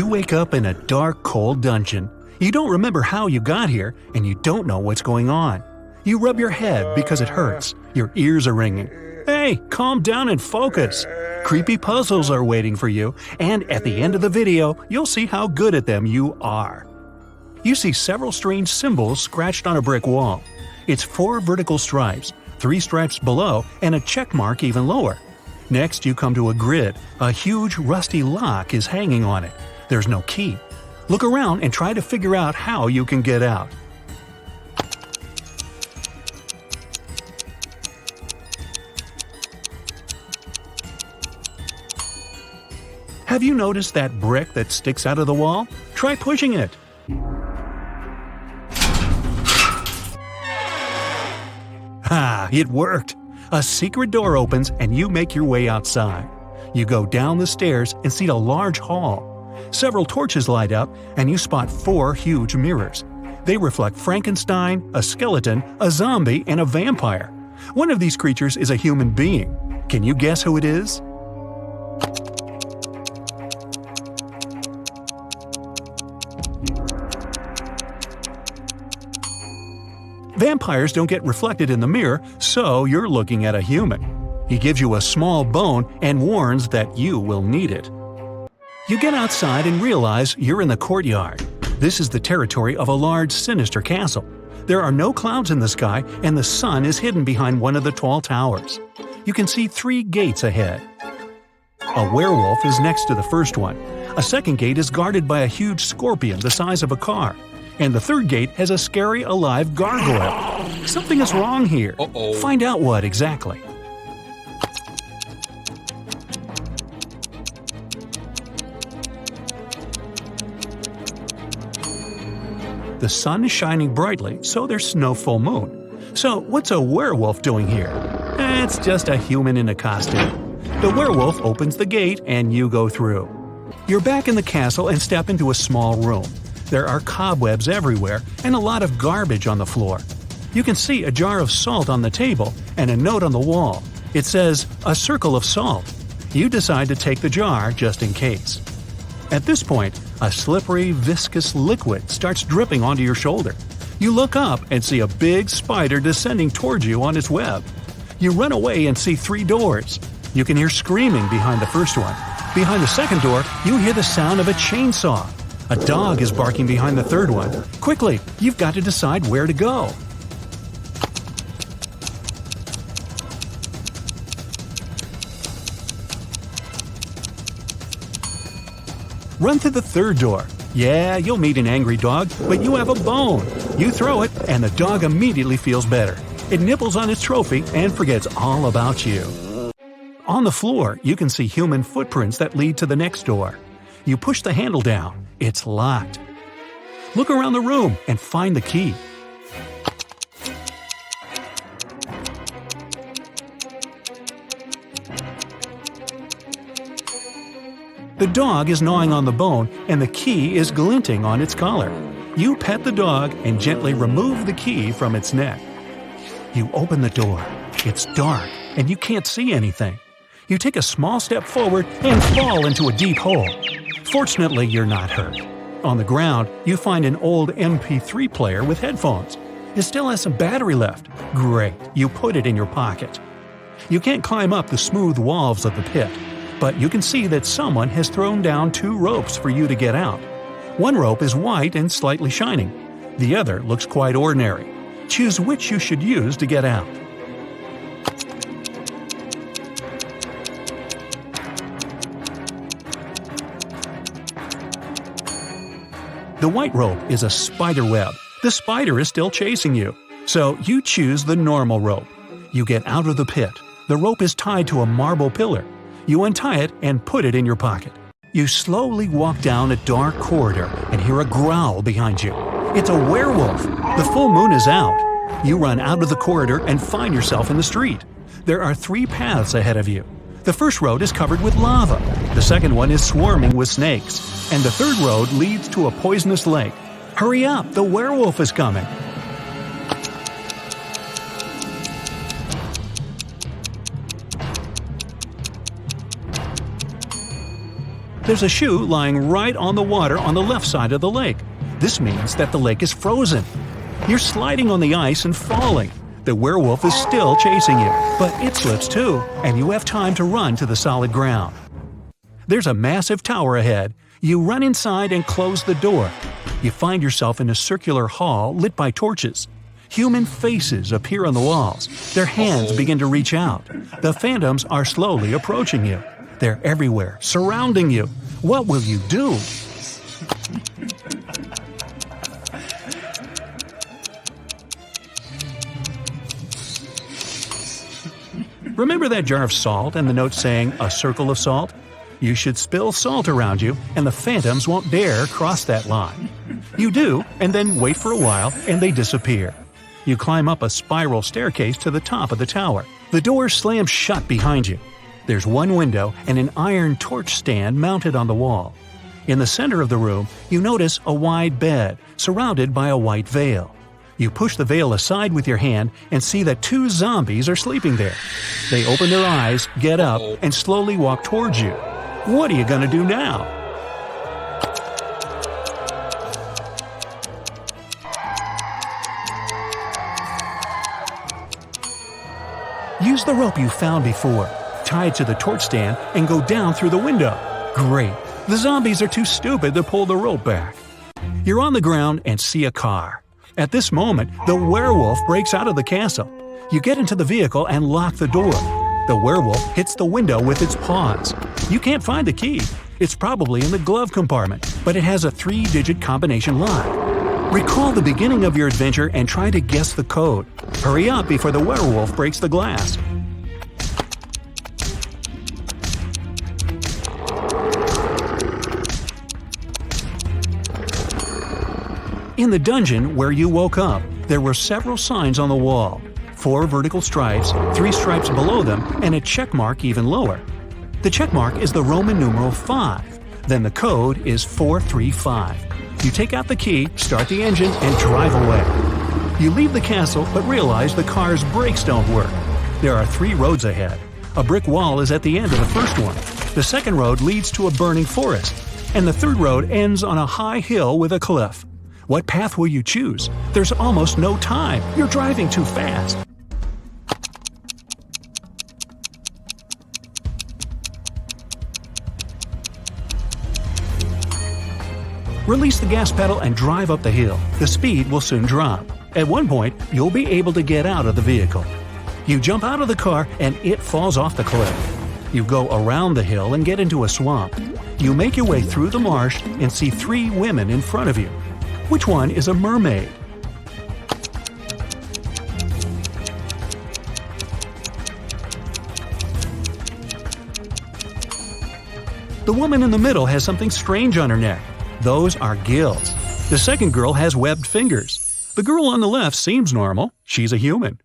You wake up in a dark, cold dungeon. You don't remember how you got here, and you don't know what's going on. You rub your head because it hurts. Your ears are ringing. Hey, calm down and focus. Creepy puzzles are waiting for you, and at the end of the video, you'll see how good at them you are. You see several strange symbols scratched on a brick wall. It's 4 vertical stripes, 3 stripes below, and a check mark even lower. Next, you come to a grid. A huge rusty lock is hanging on it. There's no key. Look around and try to figure out how you can get out. Have you noticed that brick that sticks out of the wall? Try pushing it. Ha! It worked! A secret door opens and you make your way outside. You go down the stairs and see a large hall. Several torches light up and you spot 4 huge mirrors. They reflect Frankenstein, a skeleton, a zombie, and a vampire. One of these creatures is a human being. Can you guess who it is? Vampires don't get reflected in the mirror, so you're looking at a human. He gives you a small bone and warns that you will need it. You get outside and realize you're in the courtyard. This is the territory of a large, sinister castle. There are no clouds in the sky, and the sun is hidden behind one of the tall towers. You can see 3 gates ahead. A werewolf is next to the first one. A second gate is guarded by a huge scorpion the size of a car. And the third gate has a scary, alive gargoyle. Something is wrong here. Find out what exactly. The sun is shining brightly, so there's no full moon. So what's a werewolf doing here? It's just a human in a costume. The werewolf opens the gate and you go through. You're back in the castle and step into a small room. There are cobwebs everywhere and a lot of garbage on the floor. You can see a jar of salt on the table and a note on the wall. It says, "A circle of salt." You decide to take the jar just in case. At this point, a slippery, viscous liquid starts dripping onto your shoulder. You look up and see a big spider descending towards you on its web. You run away and see 3 doors. You can hear screaming behind the first one. Behind the second door, you hear the sound of a chainsaw. A dog is barking behind the third one. Quickly, you've got to decide where to go. Run to the third door. Yeah, you'll meet an angry dog, but you have a bone. You throw it, and the dog immediately feels better. It nibbles on its trophy and forgets all about you. On the floor, you can see human footprints that lead to the next door. You push the handle down. It's locked. Look around the room and find the key. The dog is gnawing on the bone and the key is glinting on its collar. You pet the dog and gently remove the key from its neck. You open the door. It's dark and you can't see anything. You take a small step forward and fall into a deep hole. Fortunately, you're not hurt. On the ground, you find an old MP3 player with headphones. It still has some battery left. Great, you put it in your pocket. You can't climb up the smooth walls of the pit, but you can see that someone has thrown down 2 ropes for you to get out. One rope is white and slightly shining. The other looks quite ordinary. Choose which you should use to get out. The white rope is a spider web. The spider is still chasing you. So you choose the normal rope. You get out of the pit. The rope is tied to a marble pillar. You untie it and put it in your pocket. You slowly walk down a dark corridor and hear a growl behind you. It's a werewolf. The full moon is out. You run out of the corridor and find yourself in the street. There are 3 paths ahead of you. The first road is covered with lava. The second one is swarming with snakes. And the third road leads to a poisonous lake. Hurry up, the werewolf is coming. There's a shoe lying right on the water on the left side of the lake. This means that the lake is frozen. You're sliding on the ice and falling. The werewolf is still chasing you, but it slips too, and you have time to run to the solid ground. There's a massive tower ahead. You run inside and close the door. You find yourself in a circular hall lit by torches. Human faces appear on the walls. Their hands begin to reach out. The phantoms are slowly approaching you. They're everywhere, surrounding you. What will you do? Remember that jar of salt and the note saying, "a circle of salt"? You should spill salt around you, and the phantoms won't dare cross that line. You do, and then wait for a while, and they disappear. You climb up a spiral staircase to the top of the tower. The door slams shut behind you. There's one window and an iron torch stand mounted on the wall. In the center of the room, you notice a wide bed, surrounded by a white veil. You push the veil aside with your hand and see that 2 zombies are sleeping there. They open their eyes, get up, and slowly walk towards you. What are you gonna do now? Use the rope you found before, tie it to the torch stand, and go down through the window. Great! The zombies are too stupid to pull the rope back. You're on the ground and see a car. At this moment, the werewolf breaks out of the castle. You get into the vehicle and lock the door. The werewolf hits the window with its paws. You can't find the key. It's probably in the glove compartment, but it has a 3-digit combination lock. Recall the beginning of your adventure and try to guess the code. Hurry up before the werewolf breaks the glass. In the dungeon where you woke up, there were several signs on the wall. 4 vertical stripes, 3 stripes below them, and a check mark even lower. The check mark is the Roman numeral 5. Then the code is 435. You take out the key, start the engine, and drive away. You leave the castle but realize the car's brakes don't work. There are 3 roads ahead. A brick wall is at the end of the first one. The second road leads to a burning forest. And the third road ends on a high hill with a cliff. What path will you choose? There's almost no time. You're driving too fast. Release the gas pedal and drive up the hill. The speed will soon drop. At one point, you'll be able to get out of the vehicle. You jump out of the car and it falls off the cliff. You go around the hill and get into a swamp. You make your way through the marsh and see 3 women in front of you. Which one is a mermaid? The woman in the middle has something strange on her neck. Those are gills. The second girl has webbed fingers. The girl on the left seems normal. She's a human.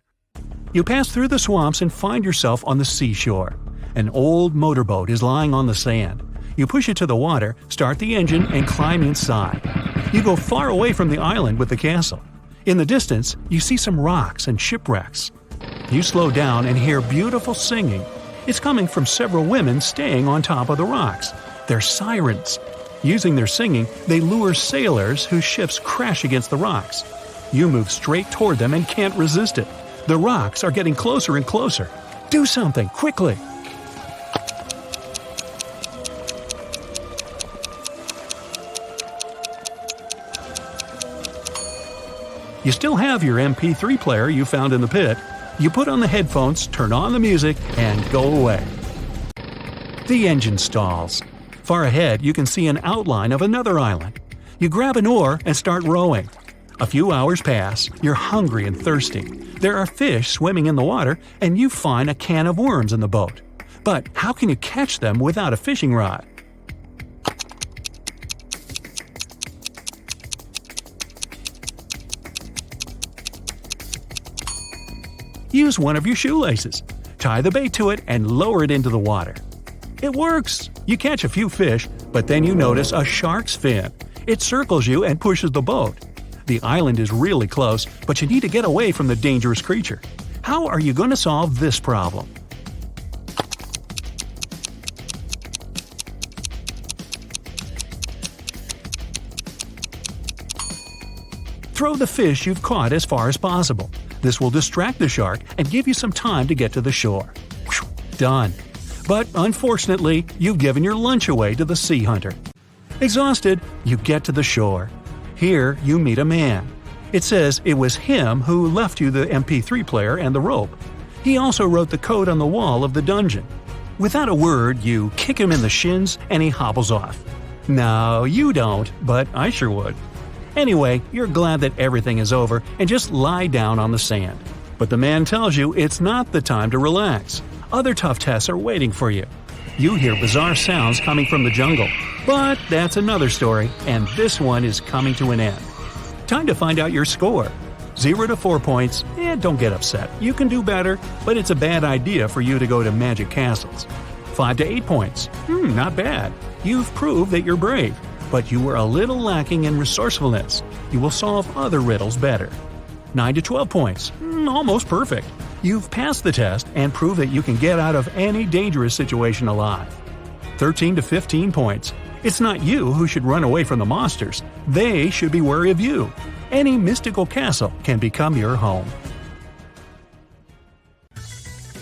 You pass through the swamps and find yourself on the seashore. An old motorboat is lying on the sand. You push it to the water, start the engine, and climb inside. You go far away from the island with the castle. In the distance, you see some rocks and shipwrecks. You slow down and hear beautiful singing. It's coming from several women staying on top of the rocks. They're sirens. Using their singing, they lure sailors whose ships crash against the rocks. You move straight toward them and can't resist it. The rocks are getting closer and closer. Do something, quickly! You still have your MP3 player you found in the pit. You put on the headphones, turn on the music, and go away. The engine stalls. Far ahead, you can see an outline of another island. You grab an oar and start rowing. A few hours pass. You're hungry and thirsty. There are fish swimming in the water, and you find a can of worms in the boat. But how can you catch them without a fishing rod? Use one of your shoelaces. Tie the bait to it and lower it into the water. It works! You catch a few fish, but then you notice a shark's fin. It circles you and pushes the boat. The island is really close, but you need to get away from the dangerous creature. How are you going to solve this problem? Throw the fish you've caught as far as possible. This will distract the shark and give you some time to get to the shore. Whew, done. But unfortunately, you've given your lunch away to the sea hunter. Exhausted, you get to the shore. Here, you meet a man. It says it was him who left you the MP3 player and the rope. He also wrote the code on the wall of the dungeon. Without a word, you kick him in the shins and he hobbles off. No, you don't, but I sure would. Anyway, you're glad that everything is over and just lie down on the sand. But the man tells you it's not the time to relax. Other tough tests are waiting for you. You hear bizarre sounds coming from the jungle. But that's another story, and this one is coming to an end. Time to find out your score. 0 to 4 points, don't get upset. You can do better, but it's a bad idea for you to go to magic castles. 5 to 8 points, not bad. You've proved that you're brave, but you were a little lacking in resourcefulness. You will solve other riddles better. 9 to 12 points, almost perfect. You've passed the test and proved that you can get out of any dangerous situation alive. 13 to 15 points. It's not you who should run away from the monsters. They should be wary of you. Any mystical castle can become your home.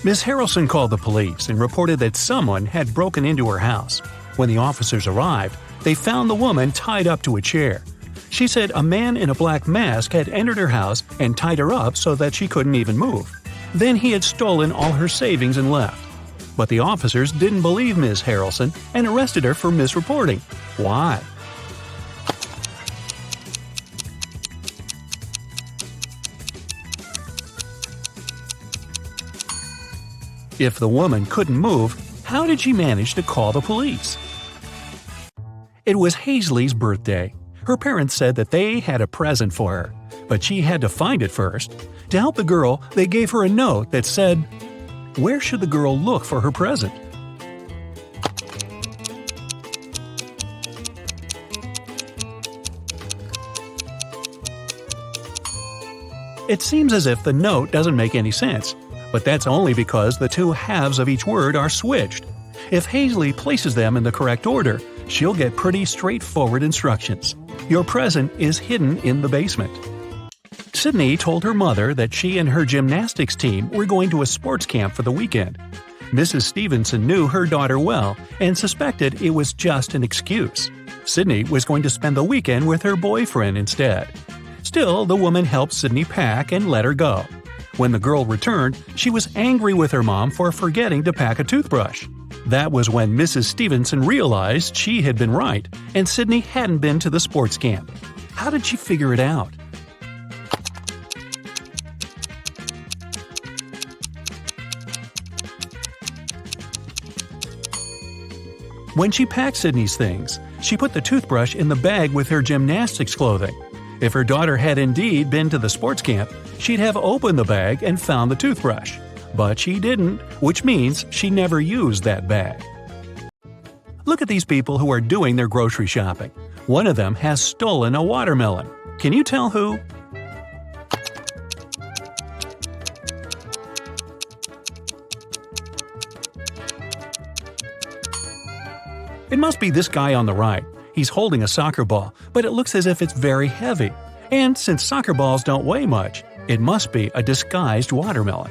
Miss Harrelson called the police and reported that someone had broken into her house. When the officers arrived, they found the woman tied up to a chair. She said a man in a black mask had entered her house and tied her up so that she couldn't even move. Then he had stolen all her savings and left. But the officers didn't believe Ms. Harrelson and arrested her for misreporting. Why? If the woman couldn't move, how did she manage to call the police? It was Hazley's birthday. Her parents said that they had a present for her, but she had to find it first. To help the girl, they gave her a note that said, "Where should the girl look for her present?" It seems as if the note doesn't make any sense, but that's only because the two halves of each word are switched. If Hazley places them in the correct order, she'll get pretty straightforward instructions. Your present is hidden in the basement. Sydney told her mother that she and her gymnastics team were going to a sports camp for the weekend. Mrs. Stevenson knew her daughter well and suspected it was just an excuse. Sydney was going to spend the weekend with her boyfriend instead. Still, the woman helped Sydney pack and let her go. When the girl returned, she was angry with her mom for forgetting to pack a toothbrush. That was when Mrs. Stevenson realized she had been right and Sydney hadn't been to the sports camp. How did she figure it out? When she packed Sydney's things, she put the toothbrush in the bag with her gymnastics clothing. If her daughter had indeed been to the sports camp, she'd have opened the bag and found the toothbrush. But she didn't, which means she never used that bag. Look at these people who are doing their grocery shopping. One of them has stolen a watermelon. Can you tell who? It must be this guy on the right. He's holding a soccer ball, but it looks as if it's very heavy. And since soccer balls don't weigh much, it must be a disguised watermelon.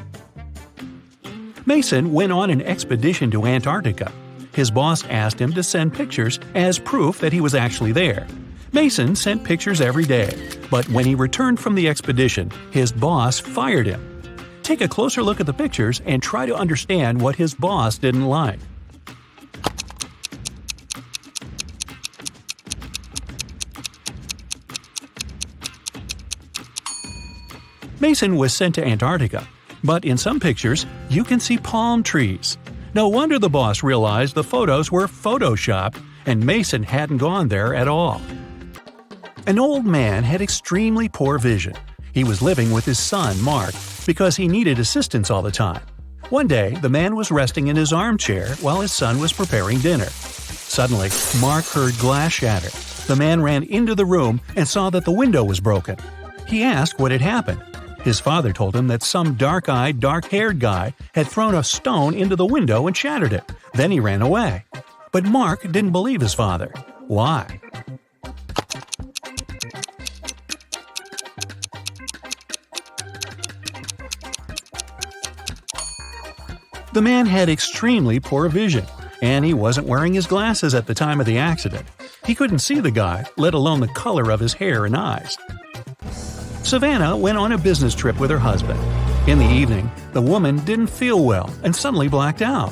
Mason went on an expedition to Antarctica. His boss asked him to send pictures as proof that he was actually there. Mason sent pictures every day, but when he returned from the expedition, his boss fired him. Take a closer look at the pictures and try to understand what his boss didn't like. Mason was sent to Antarctica, but in some pictures, you can see palm trees. No wonder the boss realized the photos were photoshopped and Mason hadn't gone there at all. An old man had extremely poor vision. He was living with his son, Mark, because he needed assistance all the time. One day, the man was resting in his armchair while his son was preparing dinner. Suddenly, Mark heard glass shatter. The man ran into the room and saw that the window was broken. He asked what had happened. His father told him that some dark-eyed, dark-haired guy had thrown a stone into the window and shattered it. Then he ran away. But Mark didn't believe his father. Why? The man had extremely poor vision, and he wasn't wearing his glasses at the time of the accident. He couldn't see the guy, let alone the color of his hair and eyes. Savannah went on a business trip with her husband. In the evening, the woman didn't feel well and suddenly blacked out.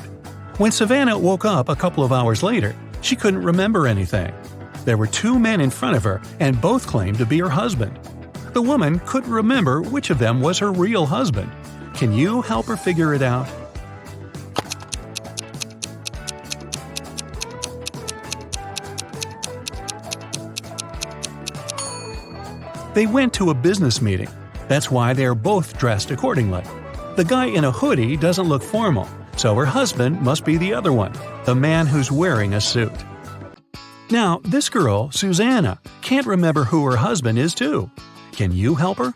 When Savannah woke up a couple of hours later, she couldn't remember anything. There were two men in front of her, and both claimed to be her husband. The woman couldn't remember which of them was her real husband. Can you help her figure it out? They went to a business meeting. That's why they are both dressed accordingly. The guy in a hoodie doesn't look formal, so her husband must be the other one, the man who's wearing a suit. Now, this girl, Susanna, can't remember who her husband is too. Can you help her?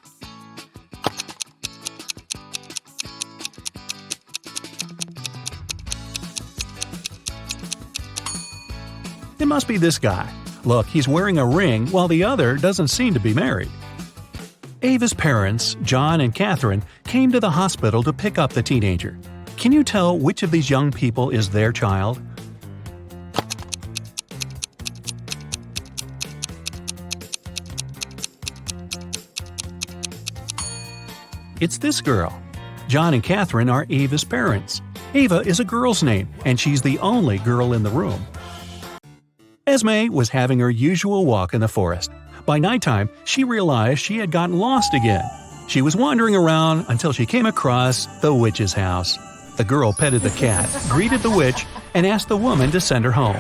It must be this guy. Look, he's wearing a ring while the other doesn't seem to be married. Ava's parents, John and Catherine, came to the hospital to pick up the teenager. Can you tell which of these young people is their child? It's this girl. John and Catherine are Ava's parents. Ava is a girl's name, and she's the only girl in the room. Esme was having her usual walk in the forest. By nighttime, she realized she had gotten lost again. She was wandering around until she came across the witch's house. The girl petted the cat, greeted the witch, and asked the woman to send her home.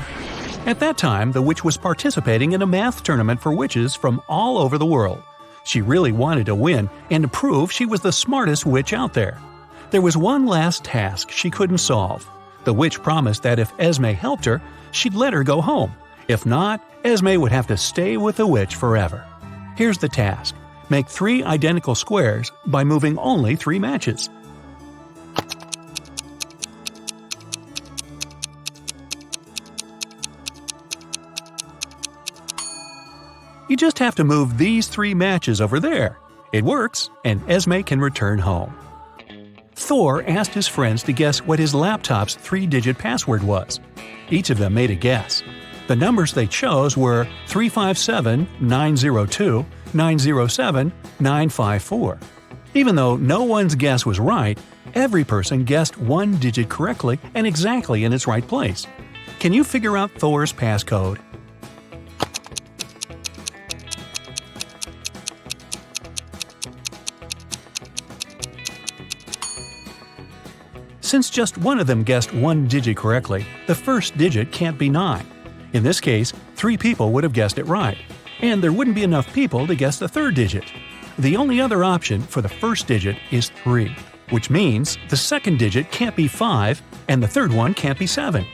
At that time, the witch was participating in a math tournament for witches from all over the world. She really wanted to win and to prove she was the smartest witch out there. There was one last task she couldn't solve. The witch promised that if Esme helped her, she'd let her go home. If not, Esme would have to stay with the witch forever. Here's the task. Make 3 identical squares by moving only 3 matches. You just have to move these 3 matches over there. It works, and Esme can return home. Thor asked his friends to guess what his laptop's 3-digit password was. Each of them made a guess. The numbers they chose were 357, 902, 907, 954. Even though no one's guess was right, every person guessed 1 digit correctly and exactly in its right place. Can you figure out Thor's passcode? Since just one of them guessed 1 digit correctly, the first digit can't be 9. In this case, 3 people would have guessed it right, and there wouldn't be enough people to guess the third digit. The only other option for the first digit is 3, which means the second digit can't be 5 and the third one can't be 7.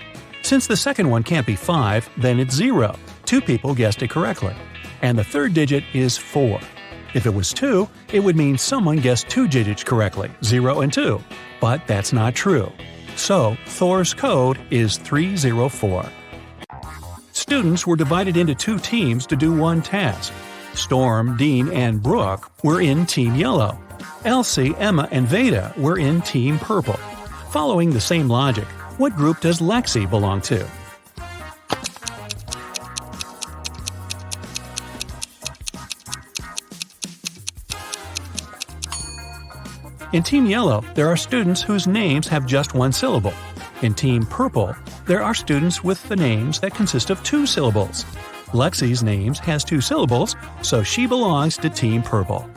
Since the second one can't be 5, then it's 0. 2 people guessed it correctly. And the third digit is 4. If it was 2, it would mean someone guessed 2 digits correctly, 0 and 2. But that's not true. So, Thor's code is 304. Students were divided into 2 teams to do one task. Storm, Dean, and Brooke were in Team Yellow. Elsie, Emma, and Veda were in Team Purple. Following the same logic, what group does Lexi belong to? In Team Yellow, there are students whose names have just 1 syllable. In Team Purple, there are students with the names that consist of 2 syllables. Lexi's name has 2 syllables, so she belongs to Team Purple.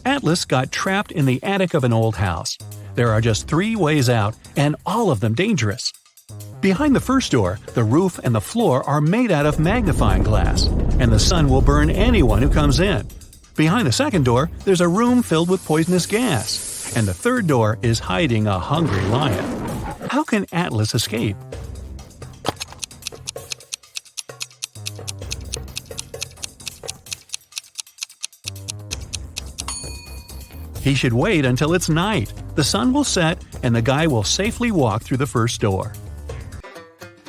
Atlas got trapped in the attic of an old house. There are just 3 ways out, and all of them dangerous. Behind the first door, the roof and the floor are made out of magnifying glass, and the sun will burn anyone who comes in. Behind the second door, there's a room filled with poisonous gas, and the third door is hiding a hungry lion. How can Atlas escape? He should wait until it's night. The sun will set, and the guy will safely walk through the first door.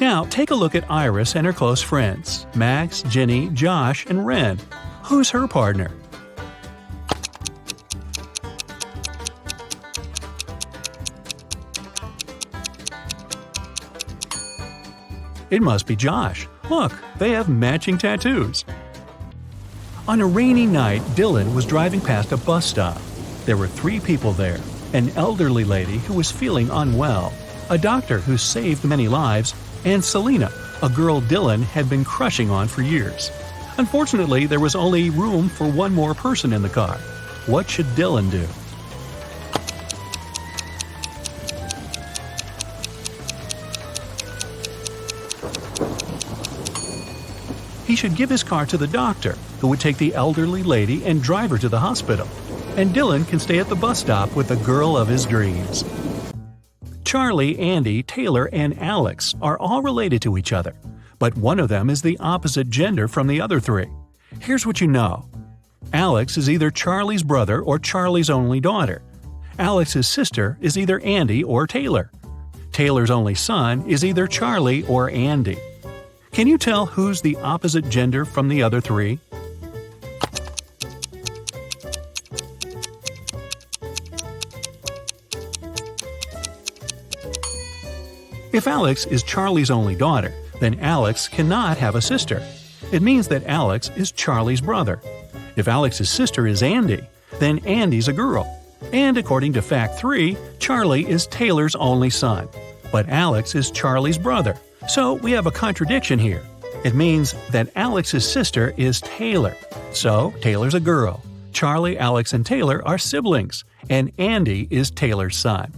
Now, take a look at Iris and her close friends, Max, Ginny, Josh, and Ren. Who's her partner? It must be Josh. Look, they have matching tattoos. On a rainy night, Dylan was driving past a bus stop. There were 3 people there: an elderly lady who was feeling unwell, a doctor who saved many lives, and Selena, a girl Dylan had been crushing on for years. Unfortunately, there was only room for one more person in the car. What should Dylan do? He should give his car to the doctor, who would take the elderly lady and drive her to the hospital. And Dylan can stay at the bus stop with the girl of his dreams. Charlie, Andy, Taylor, and Alex are all related to each other, but one of them is the opposite gender from the other 3. Here's what you know. Alex is either Charlie's brother or Charlie's only daughter. Alex's sister is either Andy or Taylor. Taylor's only son is either Charlie or Andy. Can you tell who's the opposite gender from the other 3? If Alex is Charlie's only daughter, then Alex cannot have a sister. It means that Alex is Charlie's brother. If Alex's sister is Andy, then Andy's a girl. And according to fact 3, Charlie is Taylor's only son. But Alex is Charlie's brother. So we have a contradiction here. It means that Alex's sister is Taylor. So Taylor's a girl. Charlie, Alex, and Taylor are siblings. And Andy is Taylor's son.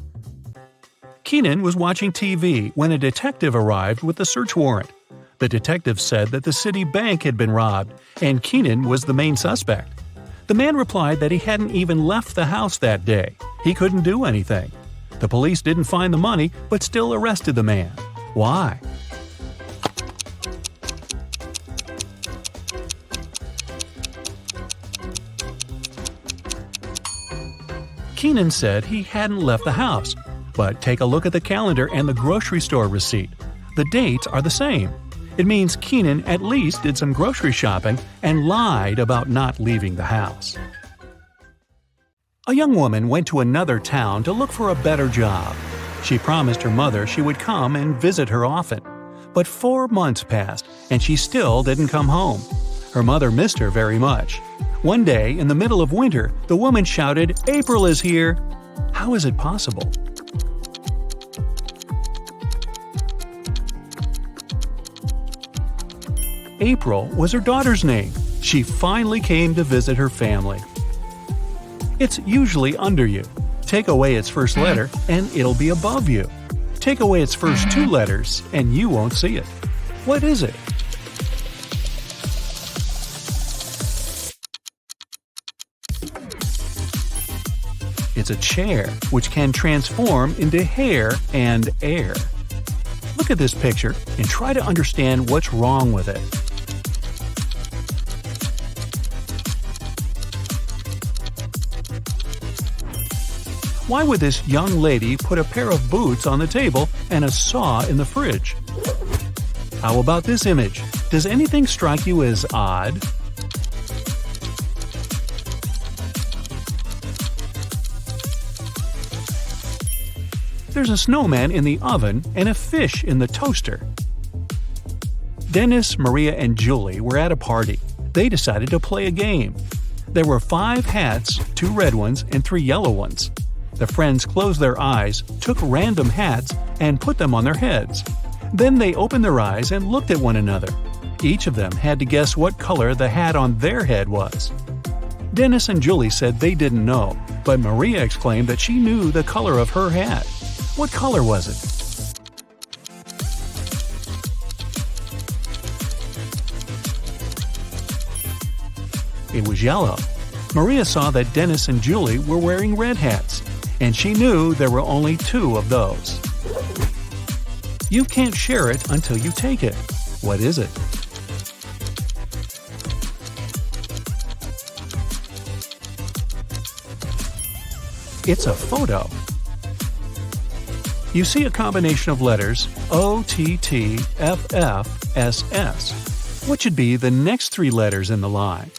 Keenan was watching TV when a detective arrived with a search warrant. The detective said that the city bank had been robbed, and Keenan was the main suspect. The man replied that he hadn't even left the house that day. He couldn't do anything. The police didn't find the money, but still arrested the man. Why? Keenan said he hadn't left the house, but take a look at the calendar and the grocery store receipt. The dates are the same. It means Keenan at least did some grocery shopping and lied about not leaving the house. A young woman went to another town to look for a better job. She promised her mother she would come and visit her often. But 4 months passed, and she still didn't come home. Her mother missed her very much. One day, in the middle of winter, the woman shouted, "April is here!" How is it possible? April was her daughter's name. She finally came to visit her family. It's usually under you. Take away its first letter, and it'll be above you. Take away its first 2 letters, and you won't see it. What is it? It's a chair, which can transform into hair and air. Look at this picture and try to understand what's wrong with it. Why would this young lady put a pair of boots on the table and a saw in the fridge? How about this image? Does anything strike you as odd? There's a snowman in the oven and a fish in the toaster. Dennis, Maria, and Julie were at a party. They decided to play a game. There were 5 hats, 2 red ones and 3 yellow ones. The friends closed their eyes, took random hats, and put them on their heads. Then they opened their eyes and looked at one another. Each of them had to guess what color the hat on their head was. Dennis and Julie said they didn't know, but Maria exclaimed that she knew the color of her hat. What color was it? It was yellow. Maria saw that Dennis and Julie were wearing red hats, and she knew there were only 2 of those. You can't share it until you take it. What is it? It's a photo. You see a combination of letters OTTFFSS. What should be the next 3 letters in the line?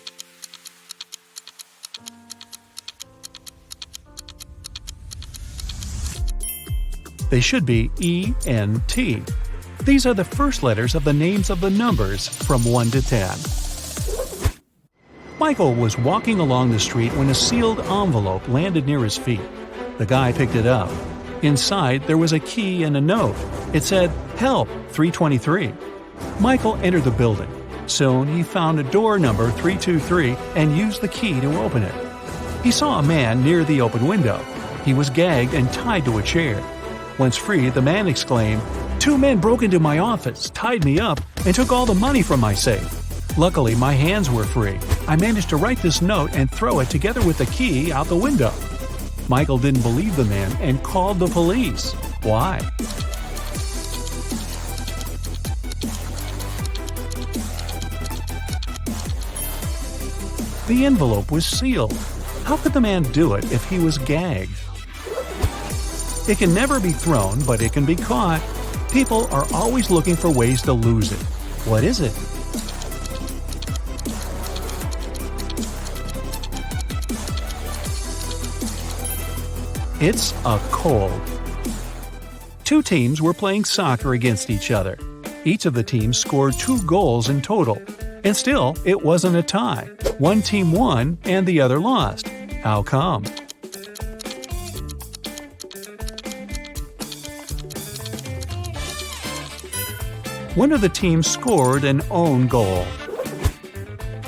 They should be ENT. These are the first letters of the names of the numbers from 1 to 10. Michael was walking along the street when a sealed envelope landed near his feet. The guy picked it up. Inside, there was a key and a note. It said, "Help, 323." Michael entered the building. Soon, he found a door number 323 and used the key to open it. He saw a man near the open window. He was gagged and tied to a chair. Once free, the man exclaimed, "Two men broke into my office, tied me up, and took all the money from my safe. Luckily, my hands were free. I managed to write this note and throw it together with the key out the window." Michael didn't believe the man and called the police. Why? The envelope was sealed. How could the man do it if he was gagged? It can never be thrown, but it can be caught. People are always looking for ways to lose it. What is it? It's a cold. Two teams were playing soccer against each other. Each of the teams scored 2 goals in total. And still, it wasn't a tie. One team won and the other lost. How come? One of the teams scored an own goal.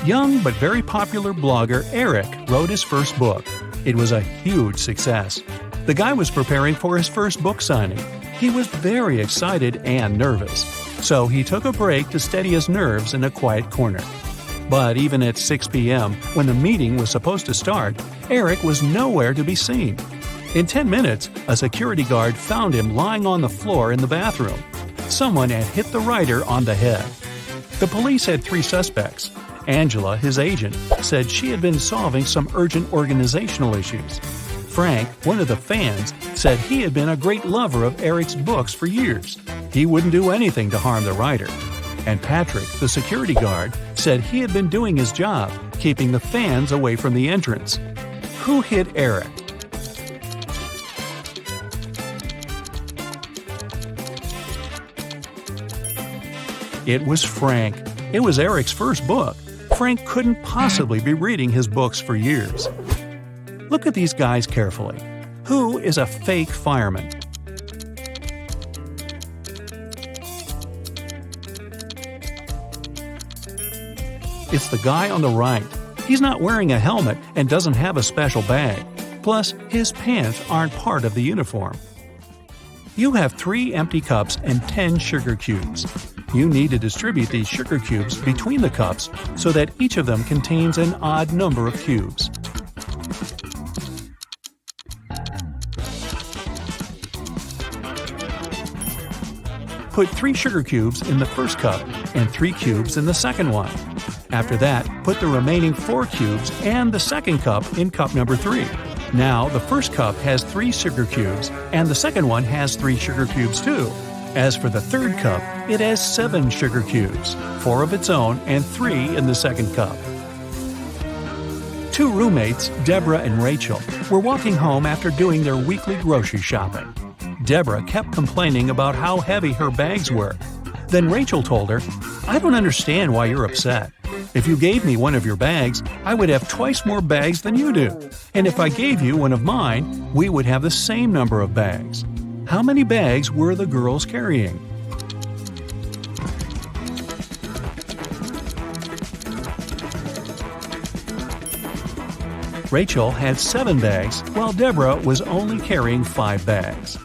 Young but very popular blogger Eric wrote his first book. It was a huge success. The guy was preparing for his first book signing. He was very excited and nervous, so he took a break to steady his nerves in a quiet corner. But even at 6 p.m., when the meeting was supposed to start, Eric was nowhere to be seen. In 10 minutes, a security guard found him lying on the floor in the bathroom. Someone had hit the writer on the head. The police had 3 suspects. Angela, his agent, said she had been solving some urgent organizational issues. Frank, one of the fans, said he had been a great lover of Eric's books for years. He wouldn't do anything to harm the writer. And Patrick, the security guard, said he had been doing his job, keeping the fans away from the entrance. Who hit Eric? It was Frank. It was Eric's first book. Frank couldn't possibly be reading his books for years. Look at these guys carefully. Who is a fake fireman? It's the guy on the right. He's not wearing a helmet and doesn't have a special bag. Plus, his pants aren't part of the uniform. You have 3 empty cups and 10 sugar cubes. You need to distribute these sugar cubes between the cups so that each of them contains an odd number of cubes. Put 3 sugar cubes in the first cup and 3 cubes in the second one. After that, put the remaining 4 cubes and the second cup in cup number 3. Now, the first cup has 3 sugar cubes, and the second one has 3 sugar cubes too. As for the third cup, it has 7 sugar cubes, 4 of its own and 3 in the second cup. 2 roommates, Deborah and Rachel, were walking home after doing their weekly grocery shopping. Deborah kept complaining about how heavy her bags were. Then Rachel told her, "I don't understand why you're upset. If you gave me one of your bags, I would have twice more bags than you do. And if I gave you one of mine, we would have the same number of bags." How many bags were the girls carrying? Rachel had 7 bags, while Deborah was only carrying 5 bags.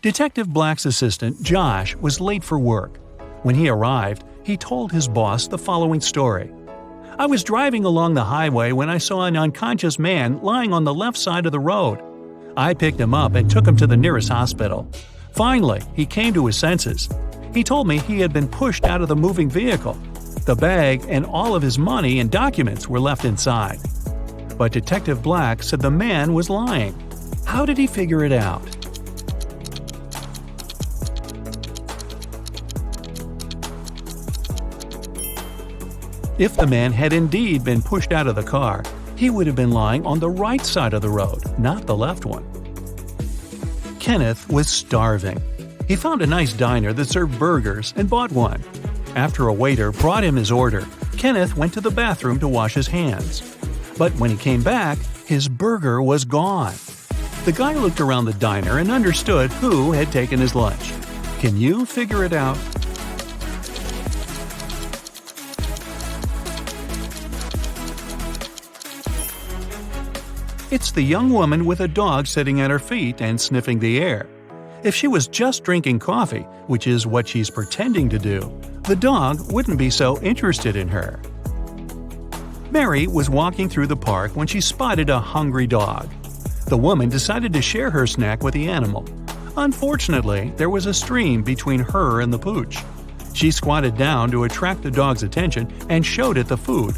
Detective Black's assistant, Josh, was late for work. When he arrived, he told his boss the following story. "I was driving along the highway when I saw an unconscious man lying on the left side of the road. I picked him up and took him to the nearest hospital. Finally, he came to his senses. He told me he had been pushed out of the moving vehicle. The bag and all of his money and documents were left inside." But Detective Black said the man was lying. How did he figure it out? If the man had indeed been pushed out of the car, he would have been lying on the right side of the road, not the left one. Kenneth was starving. He found a nice diner that served burgers and bought one. After a waiter brought him his order, Kenneth went to the bathroom to wash his hands. But when he came back, his burger was gone. The guy looked around the diner and understood who had taken his lunch. Can you figure it out? It's the young woman with a dog sitting at her feet and sniffing the air. If she was just drinking coffee, which is what she's pretending to do, the dog wouldn't be so interested in her. Mary was walking through the park when she spotted a hungry dog. The woman decided to share her snack with the animal. Unfortunately, there was a stream between her and the pooch. She squatted down to attract the dog's attention and showed it the food.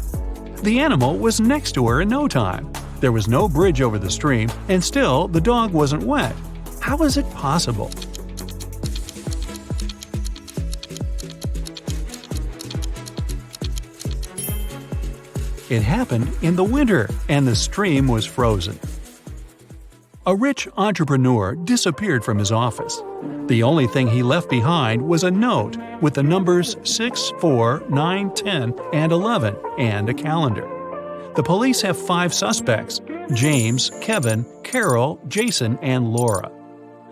The animal was next to her in no time. There was no bridge over the stream, and still the dog wasn't wet. How is it possible? It happened in the winter, and the stream was frozen. A rich entrepreneur disappeared from his office. The only thing he left behind was a note with the numbers 6, 4, 9, 10, and 11, and a calendar. The police have 5 suspects: James, Kevin, Carol, Jason, and Laura.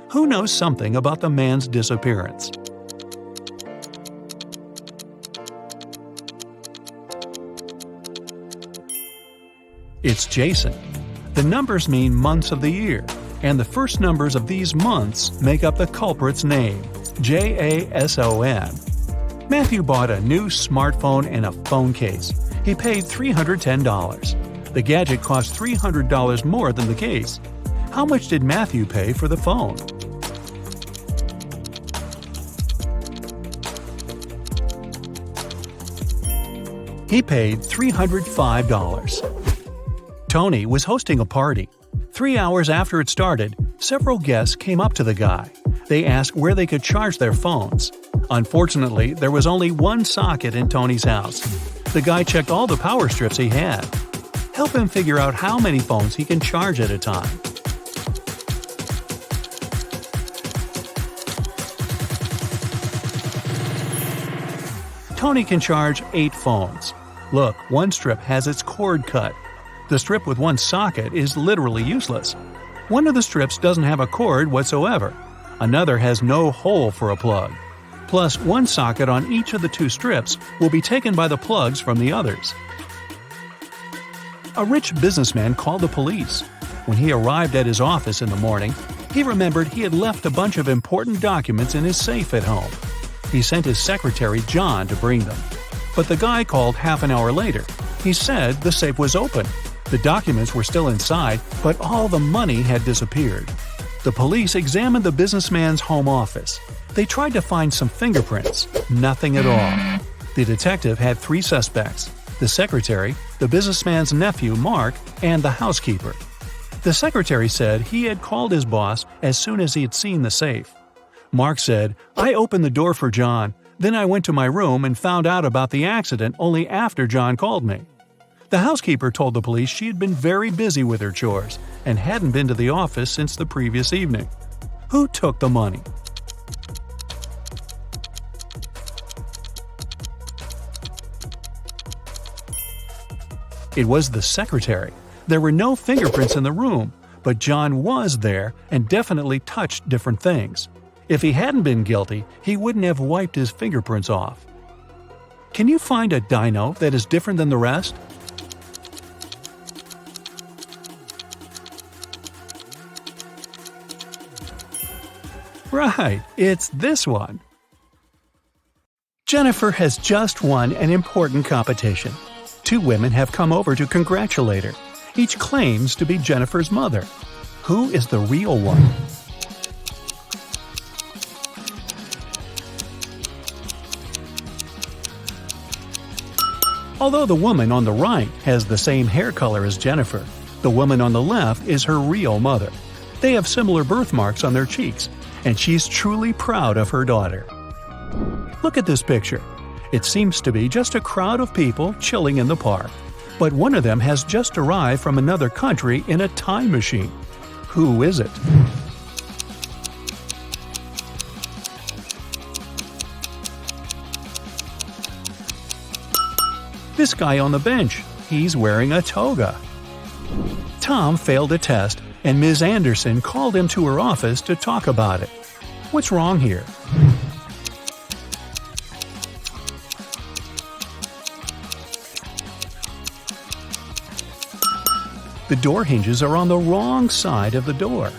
Who knows something about the man's disappearance? It's Jason. The numbers mean months of the year, and the first numbers of these months make up the culprit's name, Jason. Matthew bought a new smartphone and a phone case. He paid $310. The gadget cost $300 more than the case. How much did Matthew pay for the phone? He paid $305. Tony was hosting a party. 3 hours after it started, several guests came up to the guy. They asked where they could charge their phones. Unfortunately, there was only one socket in Tony's house. The guy checked all the power strips he had. Help him figure out how many phones he can charge at a time. Tony can charge 8 phones. Look, one strip has its cord cut. The strip with one socket is literally useless. One of the strips doesn't have a cord whatsoever. Another has no hole for a plug. Plus, one socket on each of the 2 strips will be taken by the plugs from the others. A rich businessman called the police. When he arrived at his office in the morning, he remembered he had left a bunch of important documents in his safe at home. He sent his secretary John to bring them. But the guy called half an hour later. He said the safe was open. The documents were still inside, but all the money had disappeared. The police examined the businessman's home office. They tried to find some fingerprints. Nothing at all. The detective had 3 suspects: the secretary, the businessman's nephew Mark, and the housekeeper. The secretary said he had called his boss as soon as he had seen the safe. Mark said, "I opened the door for John. Then I went to my room and found out about the accident only after John called me." The housekeeper told the police she had been very busy with her chores and hadn't been to the office since the previous evening. Who took the money? It was the secretary. There were no fingerprints in the room, but John was there and definitely touched different things. If he hadn't been guilty, he wouldn't have wiped his fingerprints off. Can you find a dino that is different than the rest? Right, it's this one. Jennifer has just won an important competition. 2 women have come over to congratulate her. Each claims to be Jennifer's mother. Who is the real one? Although the woman on the right has the same hair color as Jennifer, the woman on the left is her real mother. They have similar birthmarks on their cheeks, and she's truly proud of her daughter. Look at this picture. It seems to be just a crowd of people chilling in the park, but one of them has just arrived from another country in a time machine. Who is it? This guy on the bench, he's wearing a toga. Tom failed a test, and Ms. Anderson called him to her office to talk about it. What's wrong here? The door hinges are on the wrong side of the door.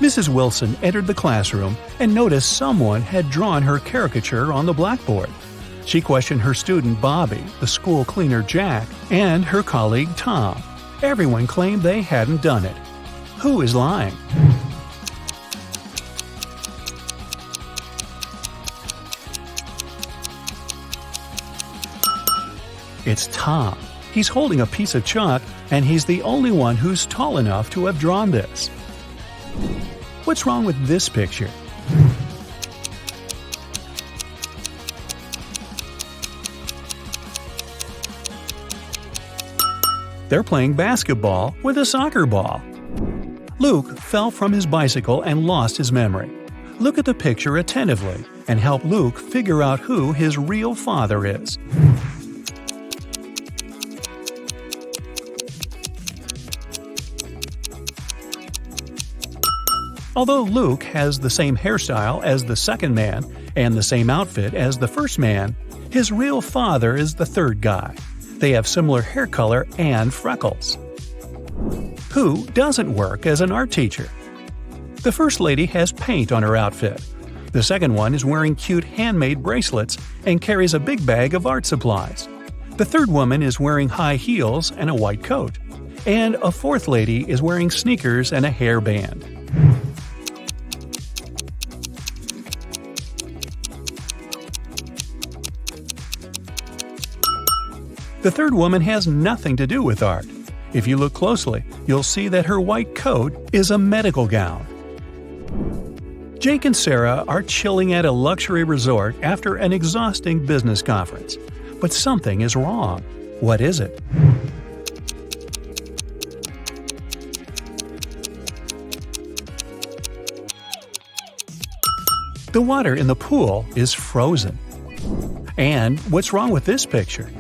Mrs. Wilson entered the classroom and noticed someone had drawn her caricature on the blackboard. She questioned her student Bobby, the school cleaner Jack, and her colleague Tom. Everyone claimed they hadn't done it. Who is lying? It's Tom. He's holding a piece of chalk, and he's the only one who's tall enough to have drawn this. What's wrong with this picture? They're playing basketball with a soccer ball. Luke fell from his bicycle and lost his memory. Look at the picture attentively and help Luke figure out who his real father is. Although Luke has the same hairstyle as the second man and the same outfit as the first man, his real father is the third guy. They have similar hair color and freckles. Who doesn't work as an art teacher? The first lady has paint on her outfit. The second one is wearing cute handmade bracelets and carries a big bag of art supplies. The third woman is wearing high heels and a white coat. And a fourth lady is wearing sneakers and a hairband. The third woman has nothing to do with art. If you look closely, you'll see that her white coat is a medical gown. Jake and Sarah are chilling at a luxury resort after an exhausting business conference. But something is wrong. What is it? The water in the pool is frozen. And what's wrong with this picture?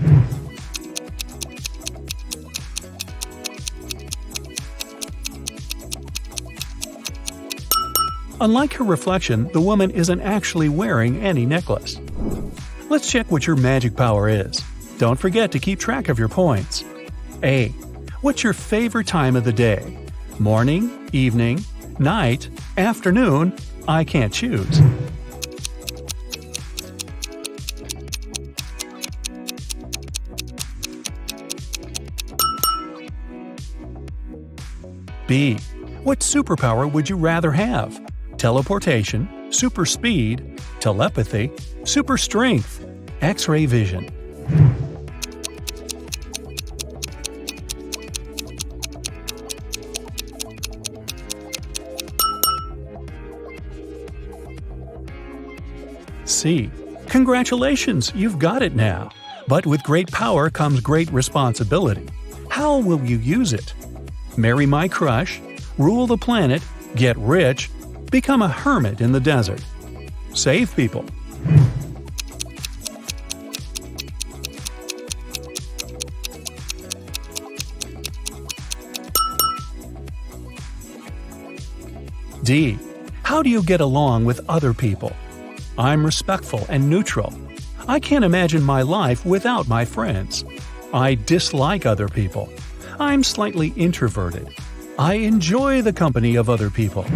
Unlike her reflection, the woman isn't actually wearing any necklace. Let's check what your magic power is. Don't forget to keep track of your points. A. What's your favorite time of the day? Morning, evening, night, afternoon? I can't choose. B. What superpower would you rather have? Teleportation, super speed, telepathy, super strength, X-ray vision. C. Congratulations, you've got it now. But with great power comes great responsibility. How will you use it? Marry my crush, rule the planet, get rich, become a hermit in the desert. Save people. D. How do you get along with other people? I'm respectful and neutral. I can't imagine my life without my friends. I dislike other people. I'm slightly introverted. I enjoy the company of other people.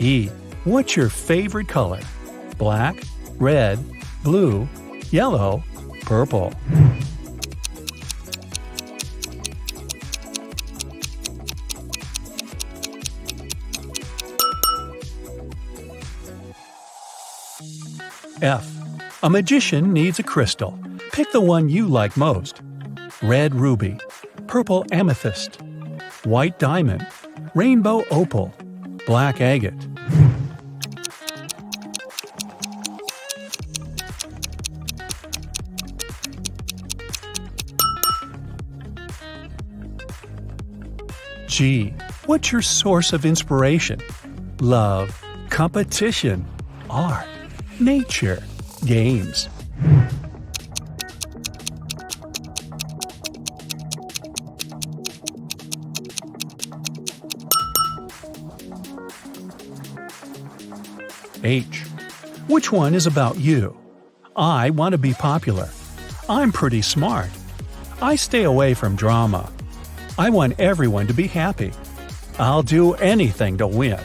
E. What's your favorite color? Black, red, blue, yellow, purple. F. A magician needs a crystal. Pick the one you like most. Red ruby, purple amethyst, white diamond, rainbow opal, black agate. G. What's your source of inspiration? Love, competition, art, nature, games. H. Which one is about you? I want to be popular. I'm pretty smart. I stay away from drama. I want everyone to be happy. I'll do anything to win.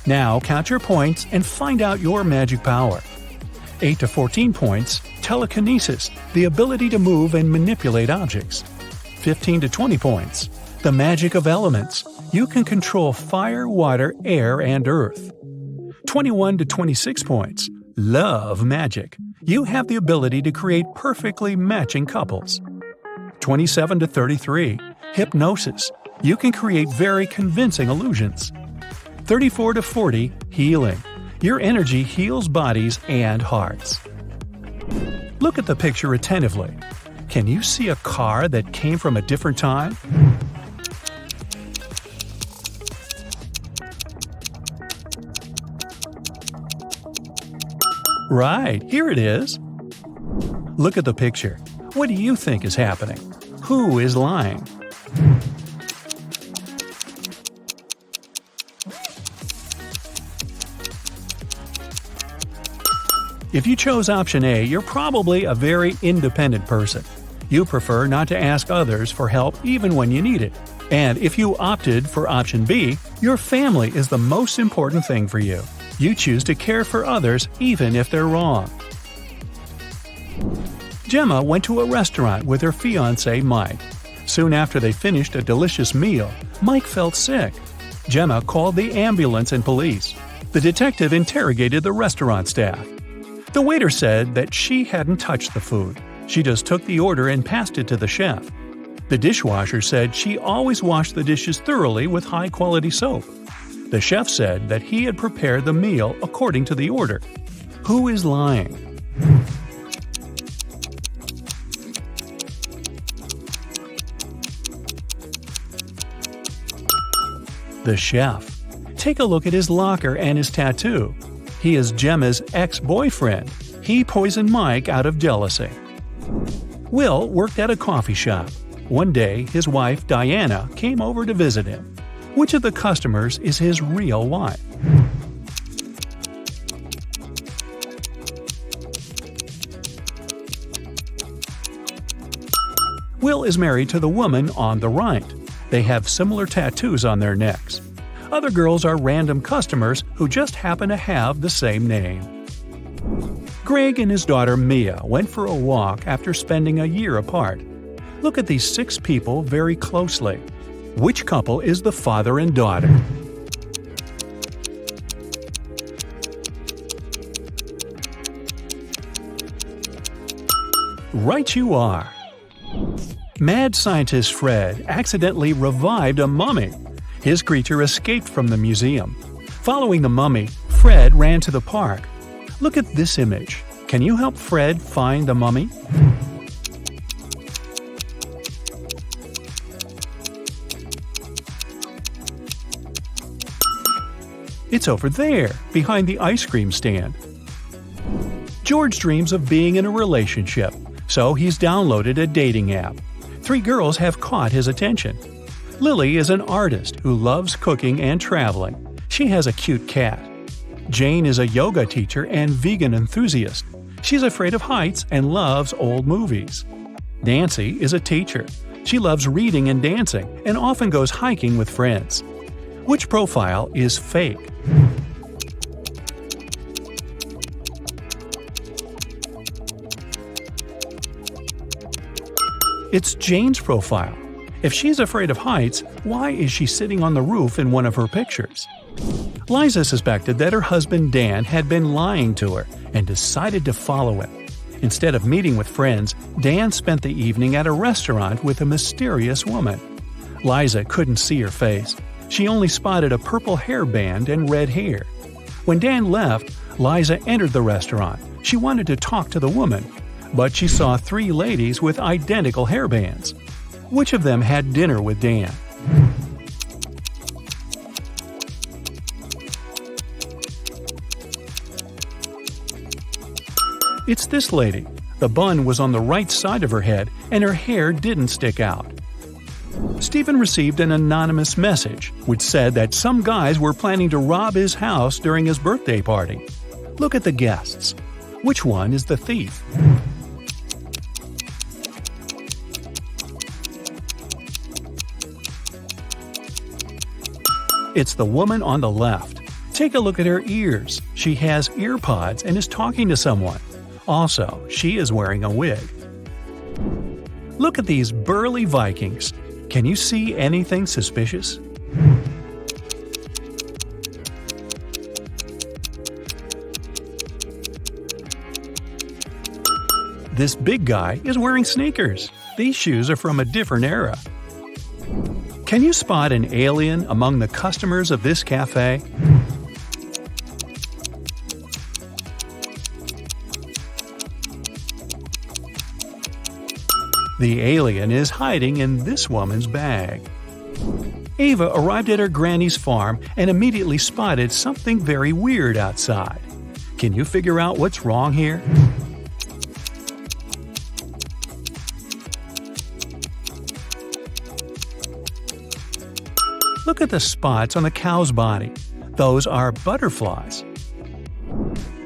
Now count your points and find out your magic power. 8 to 14 points, telekinesis, the ability to move and manipulate objects. 15 to 20 points, the magic of elements. You can control fire, water, air, and earth. 21 to 26 points, love magic. You have the ability to create perfectly matching couples. 27 to 33, hypnosis. You can create very convincing illusions. 34 to 40, healing. Your energy heals bodies and hearts. Look at the picture attentively. Can you see a car that came from a different time? Right, here it is. Look at the picture. What do you think is happening? Who is lying? If you chose option A, you're probably a very independent person. You prefer not to ask others for help even when you need it. And if you opted for option B, your family is the most important thing for you. You choose to care for others even if they're wrong. Gemma went to a restaurant with her fiancé Mike. Soon after they finished a delicious meal, Mike felt sick. Gemma called the ambulance and police. The detective interrogated the restaurant staff. The waiter said that she hadn't touched the food. She just took the order and passed it to the chef. The dishwasher said she always washed the dishes thoroughly with high-quality soap. The chef said that he had prepared the meal according to the order. Who is lying? The chef. Take a look at his locker and his tattoo. He is Gemma's ex-boyfriend. He poisoned Mike out of jealousy. Will worked at a coffee shop. One day, his wife, Diana, came over to visit him. Which of the customers is his real wife? Will is married to the woman on the right. They have similar tattoos on their necks. Other girls are random customers who just happen to have the same name. Greg and his daughter Mia went for a walk after spending a year apart. Look at these 6 people very closely. Which couple is the father and daughter? Right you are! Mad scientist Fred accidentally revived a mummy. His creature escaped from the museum. Following the mummy, Fred ran to the park. Look at this image. Can you help Fred find the mummy? It's over there, behind the ice cream stand. George dreams of being in a relationship, so he's downloaded a dating app. 3 girls have caught his attention. Lily is an artist who loves cooking and traveling. She has a cute cat. Jane is a yoga teacher and vegan enthusiast. She's afraid of heights and loves old movies. Nancy is a teacher. She loves reading and dancing and often goes hiking with friends. Which profile is fake? It's Jane's profile. If she's afraid of heights, why is she sitting on the roof in one of her pictures? Liza suspected that her husband Dan had been lying to her and decided to follow him. Instead of meeting with friends, Dan spent the evening at a restaurant with a mysterious woman. Liza couldn't see her face. She only spotted a purple hairband and red hair. When Dan left, Liza entered the restaurant. She wanted to talk to the woman, but she saw 3 ladies with identical hairbands. Which of them had dinner with Dan? It's this lady. The bun was on the right side of her head and her hair didn't stick out. Stephen received an anonymous message which said that some guys were planning to rob his house during his birthday party. Look at the guests. Which one is the thief? It's the woman on the left. Take a look at her ears. She has ear pods and is talking to someone. Also, she is wearing a wig. Look at these burly Vikings. Can you see anything suspicious? This big guy is wearing sneakers. These shoes are from a different era. Can you spot an alien among the customers of this cafe? The alien is hiding in this woman's bag. Ava arrived at her granny's farm and immediately spotted something very weird outside. Can you figure out what's wrong here? Look at the spots on the cow's body. Those are butterflies.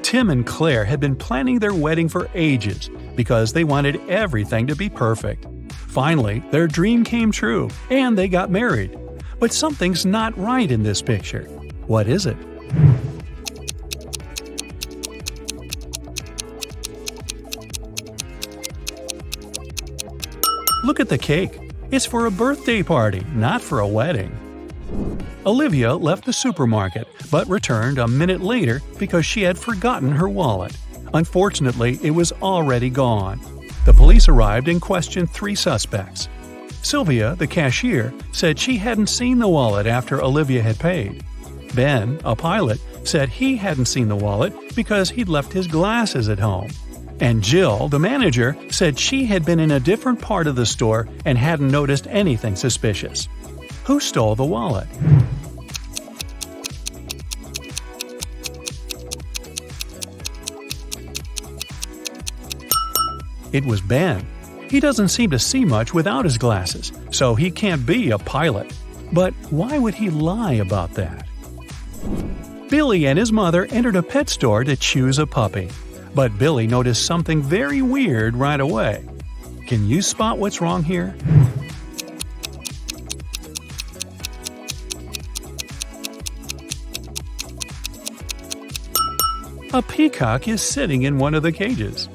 Tim and Claire had been planning their wedding for ages because they wanted everything to be perfect. Finally, their dream came true, and they got married. But something's not right in this picture. What is it? Look at the cake. It's for a birthday party, not for a wedding. Olivia left the supermarket, but returned a minute later because she had forgotten her wallet. Unfortunately, it was already gone. The police arrived and questioned 3 suspects. Sylvia, the cashier, said she hadn't seen the wallet after Olivia had paid. Ben, a pilot, said he hadn't seen the wallet because he'd left his glasses at home. And Jill, the manager, said she had been in a different part of the store and hadn't noticed anything suspicious. Who stole the wallet? It was Ben. He doesn't seem to see much without his glasses, so he can't be a pilot. But why would he lie about that? Billy and his mother entered a pet store to choose a puppy. But Billy noticed something very weird right away. Can you spot what's wrong here? A peacock is sitting in one of the cages.